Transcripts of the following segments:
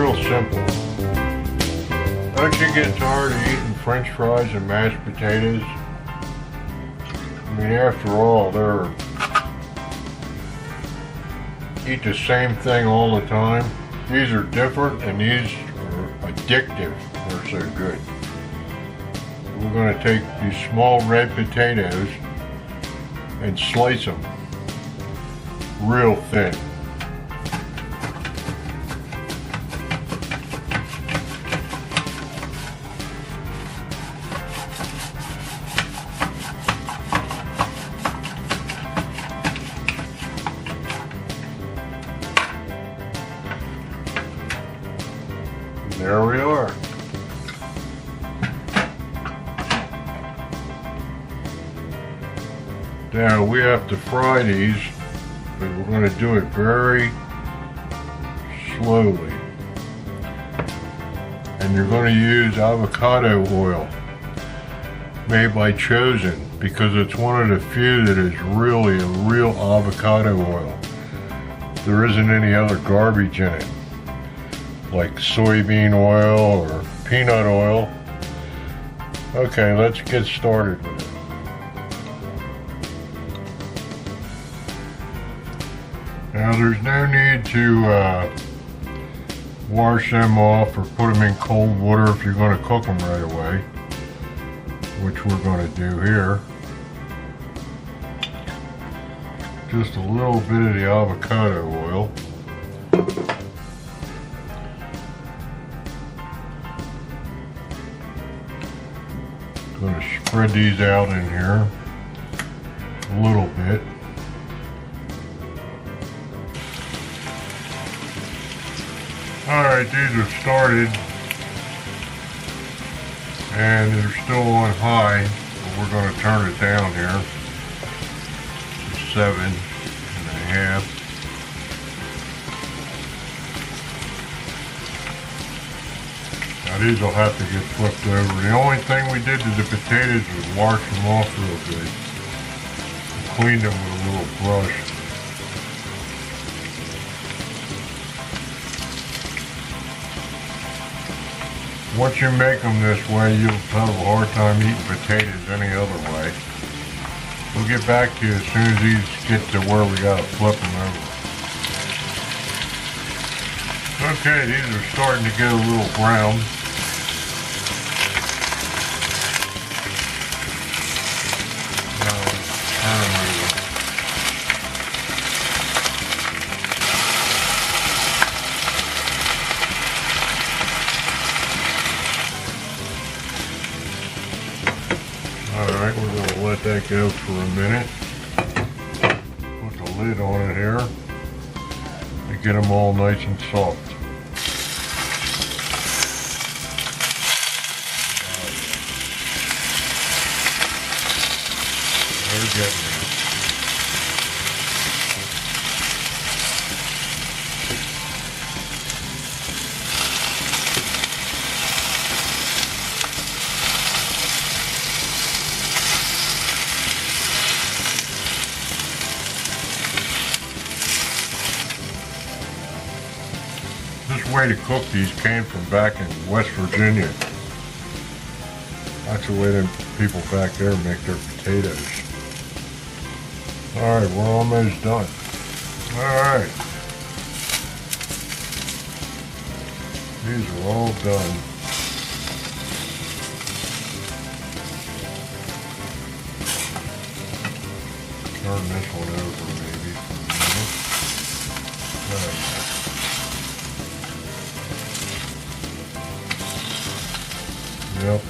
real simple. Don't you get tired of eating French fries and mashed potatoes? I mean, after all, they're eat the same thing all the time. These are different and these are addictive. They're so good. We're going to take these small red potatoes and slice them real thin. There we are. Now we have to fry these, but we're going to do it very slowly. And you're going to use avocado oil made by Chosen because it's one of the few that is really a real avocado oil. There isn't any other garbage in it, like soybean oil or peanut oil. Okay, let's get started with it. Now there's no need to wash them off or put them in cold water if you're going to cook them right away, which we're going to do here. Just a little bit of the avocado oil. Going to spread these out in here a little bit. Alright, these are started and they're still on high, but we're going to turn it down here to 7.5. Now these will have to get flipped over. The only thing we did to the potatoes was wash them off real good. Cleaned them with a little brush. Once you make them this way, you'll have a hard time eating potatoes any other way. We'll get back to you as soon as these get to where we gotta flip them over. Okay, these are starting to get a little brown. Now, turn them over. Alright, we're going to let that go for a minute. Put the lid on it here to get them all nice and soft. They're getting there. This way to cook these came from back in West Virginia. That's the way them people back there make their potatoes. Alright, we're almost done. Alright. These are all done. Turn this one over maybe for a minute. Yep.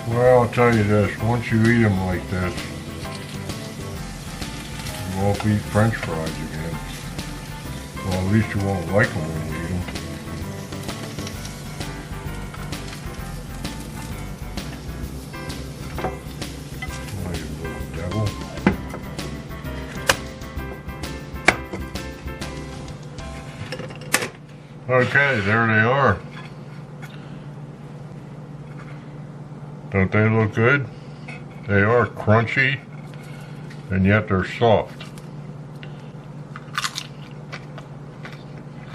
Well, I'll tell you this, once you eat them like this, you won't eat French fries again. Well, at least you won't like them when you eat them. Okay, there they are. Don't they look good? They are crunchy, and yet they're soft.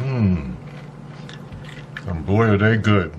And boy, are they good.